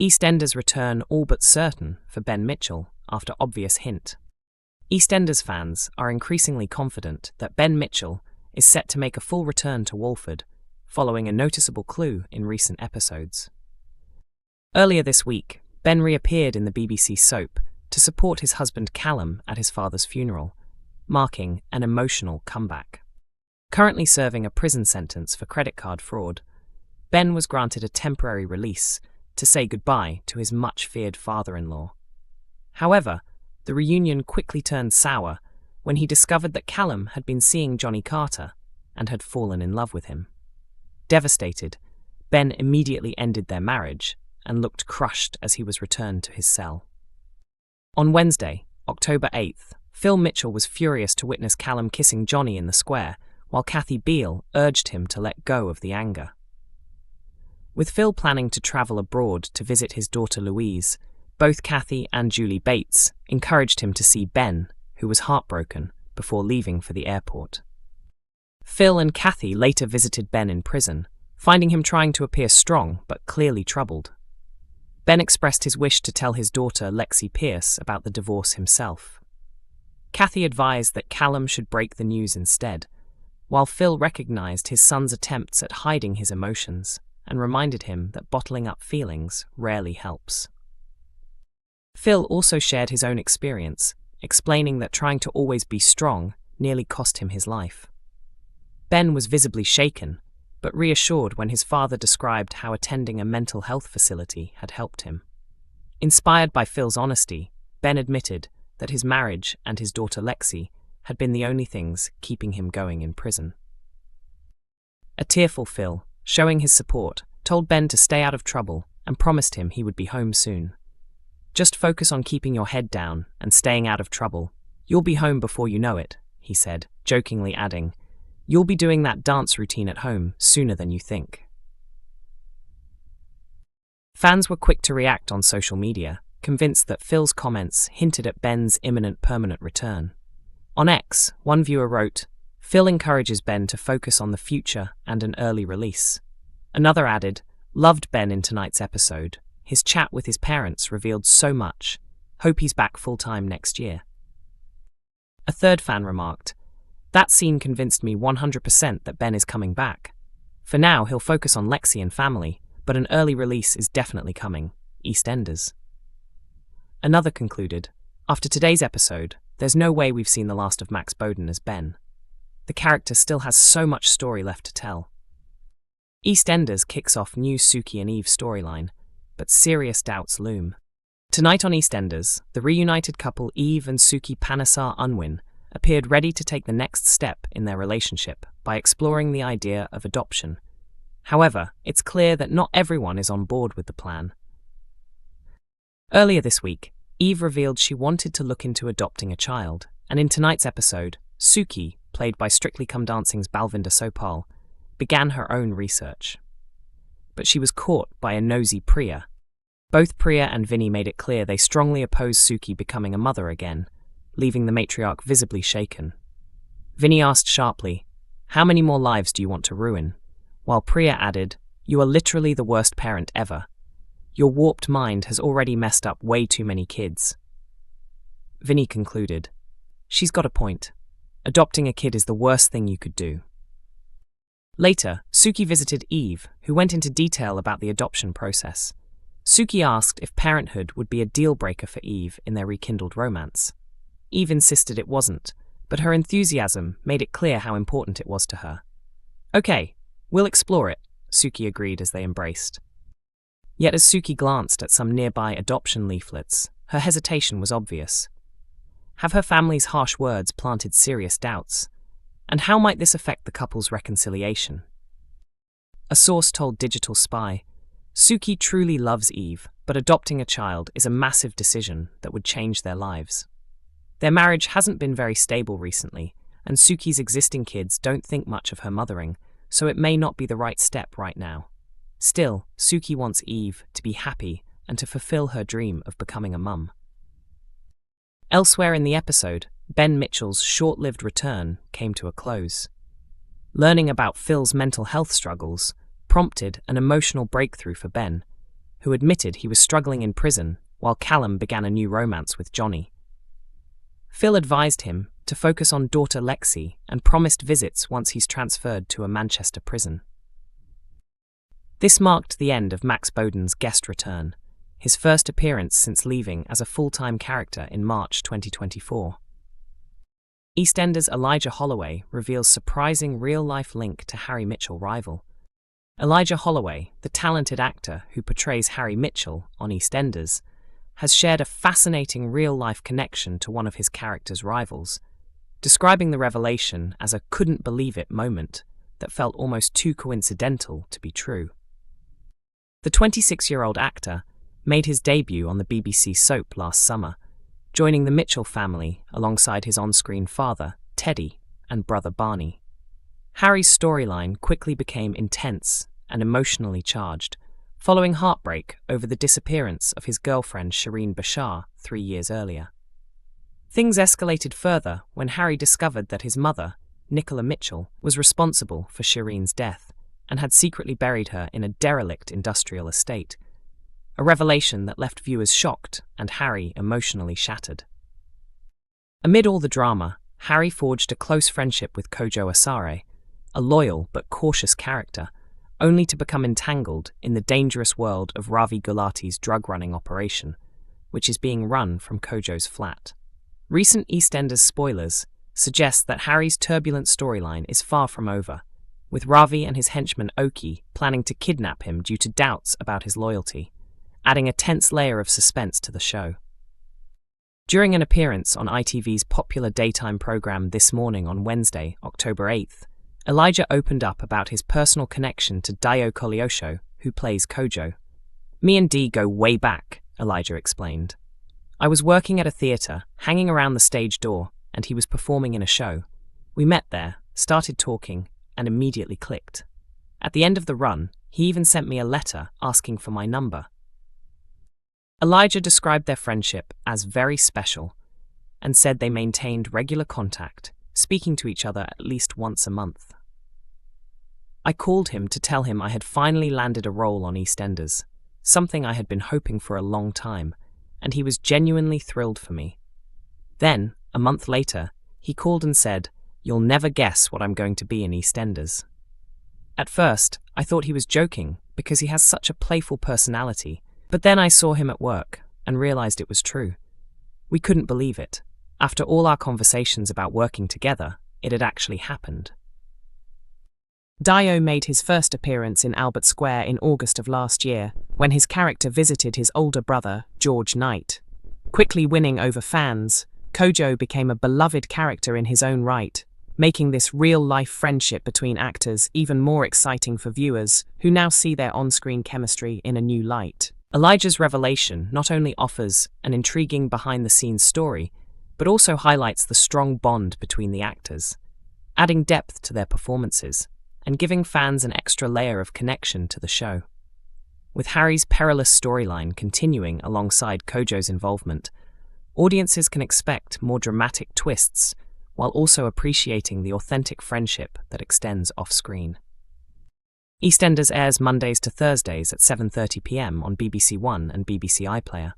EastEnders return all but certain for Ben Mitchell after obvious hint. EastEnders fans are increasingly confident that Ben Mitchell is set to make a full return to Walford, following a noticeable clue in recent episodes. Earlier this week, Ben reappeared in the BBC soap to support his husband Callum at his father's funeral, marking an emotional comeback. Currently serving a prison sentence for credit card fraud, Ben was granted a temporary release to say goodbye to his much-feared father-in-law. However, the reunion quickly turned sour when he discovered that Callum had been seeing Johnny Carter and had fallen in love with him. Devastated, Ben immediately ended their marriage and looked crushed as he was returned to his cell. On Wednesday, October 8th, Phil Mitchell was furious to witness Callum kissing Johnny in the square, while Kathy Beale urged him to let go of the anger. With Phil planning to travel abroad to visit his daughter Louise, both Kathy and Julie Bates encouraged him to see Ben, who was heartbroken, before leaving for the airport. Phil and Kathy later visited Ben in prison, finding him trying to appear strong but clearly troubled. Ben expressed his wish to tell his daughter Lexi Pierce about the divorce himself. Kathy advised that Callum should break the news instead, while Phil recognized his son's attempts at hiding his emotions and reminded him that bottling up feelings rarely helps. Phil also shared his own experience, explaining that trying to always be strong nearly cost him his life. Ben was visibly shaken, but reassured when his father described how attending a mental health facility had helped him. Inspired by Phil's honesty, Ben admitted that his marriage and his daughter Lexi had been the only things keeping him going in prison. A tearful Phil, showing his support, told Ben to stay out of trouble and promised him he would be home soon. "Just focus on keeping your head down and staying out of trouble. You'll be home before you know it," he said, jokingly adding, "You'll be doing that dance routine at home sooner than you think." Fans were quick to react on social media, convinced that Phil's comments hinted at Ben's imminent permanent return. On X, one viewer wrote, "Phil encourages Ben to focus on the future and an early release." Another added, "Loved Ben in tonight's episode. His chat with his parents revealed so much. Hope he's back full-time next year." A third fan remarked, "That scene convinced me 100% that Ben is coming back. For now, he'll focus on Lexi and family, but an early release is definitely coming. EastEnders." Another concluded, "After today's episode, there's no way we've seen the last of Max Bowden as Ben. The character still has so much story left to tell." EastEnders kicks off new Suki and Eve storyline, but serious doubts loom. Tonight on EastEnders, the reunited couple Eve and Suki Panesar Unwin appeared ready to take the next step in their relationship by exploring the idea of adoption. However, it's clear that not everyone is on board with the plan. Earlier this week, Eve revealed she wanted to look into adopting a child, and in tonight's episode, Suki, played by Strictly Come Dancing's Balvinder Sopal, began her own research. But she was caught by a nosy Priya. Both Priya and Vinny made it clear they strongly oppose Suki becoming a mother again, leaving the matriarch visibly shaken. Vinny asked sharply, "How many more lives do you want to ruin?" While Priya added, "You are literally the worst parent ever. Your warped mind has already messed up way too many kids." Vinny concluded, "She's got a point. Adopting a kid is the worst thing you could do." Later, Suki visited Eve, who went into detail about the adoption process. Suki asked if parenthood would be a deal-breaker for Eve in their rekindled romance. Eve insisted it wasn't, but her enthusiasm made it clear how important it was to her. "Okay, we'll explore it," Suki agreed as they embraced. Yet as Suki glanced at some nearby adoption leaflets, her hesitation was obvious. Have her family's harsh words planted serious doubts? And how might this affect the couple's reconciliation? A source told Digital Spy, "Suki truly loves Eve, but adopting a child is a massive decision that would change their lives. Their marriage hasn't been very stable recently, and Suki's existing kids don't think much of her mothering, so it may not be the right step right now. Still, Suki wants Eve to be happy and to fulfill her dream of becoming a mum." Elsewhere in the episode, Ben Mitchell's short-lived return came to a close. Learning about Phil's mental health struggles prompted an emotional breakthrough for Ben, who admitted he was struggling in prison while Callum began a new romance with Johnny. Phil advised him to focus on daughter Lexi and promised visits once he's transferred to a Manchester prison. This marked the end of Max Boden's guest return, his first appearance since leaving as a full-time character in March 2024. EastEnders' Elijah Holloway reveals surprising real-life link to Harry Mitchell rival. Elijah Holloway, the talented actor who portrays Harry Mitchell on EastEnders, has shared a fascinating real-life connection to one of his character's rivals, describing the revelation as a couldn't-believe-it moment that felt almost too coincidental to be true. The 26-year-old actor made his debut on the BBC soap last summer, joining the Mitchell family alongside his on-screen father, Teddy, and brother Barney. Harry's storyline quickly became intense and emotionally charged, following heartbreak over the disappearance of his girlfriend Shireen Bashar 3 years earlier. Things escalated further when Harry discovered that his mother, Nicola Mitchell, was responsible for Shireen's death and had secretly buried her in a derelict industrial estate, a revelation that left viewers shocked and Harry emotionally shattered. Amid all the drama, Harry forged a close friendship with Kojo Asare, a loyal but cautious character, only to become entangled in the dangerous world of Ravi Gulati's drug-running operation, which is being run from Kojo's flat. Recent EastEnders spoilers suggest that Harry's turbulent storyline is far from over, with Ravi and his henchman Oki planning to kidnap him due to doubts about his loyalty, adding a tense layer of suspense to the show. During an appearance on ITV's popular daytime programme This Morning on Wednesday, October 8th, Elijah opened up about his personal connection to Dio Koleosho, who plays Kojo. "Me and Dee go way back," Elijah explained. "I was working at a theatre, hanging around the stage door, and he was performing in a show. We met there, started talking, and immediately clicked. At the end of the run, he even sent me a letter asking for my number." Elijah described their friendship as very special and said they maintained regular contact, speaking to each other at least once a month. "I called him to tell him I had finally landed a role on EastEnders, something I had been hoping for a long time, and he was genuinely thrilled for me. Then, a month later, he called and said, 'You'll never guess what I'm going to be in EastEnders.' At first, I thought he was joking because he has such a playful personality, but then I saw him at work and realized it was true. We couldn't believe it. After all our conversations about working together, it had actually happened." Dio made his first appearance in Albert Square in August of last year, when his character visited his older brother, George Knight. Quickly winning over fans, Kojo became a beloved character in his own right, making this real-life friendship between actors even more exciting for viewers, who now see their on-screen chemistry in a new light. Elijah's revelation not only offers an intriguing behind-the-scenes story, but also highlights the strong bond between the actors, adding depth to their performances and giving fans an extra layer of connection to the show. With Harry's perilous storyline continuing alongside Kojo's involvement, audiences can expect more dramatic twists while also appreciating the authentic friendship that extends off-screen. EastEnders airs Mondays to Thursdays at 7:30 p.m. on BBC One and BBC iPlayer.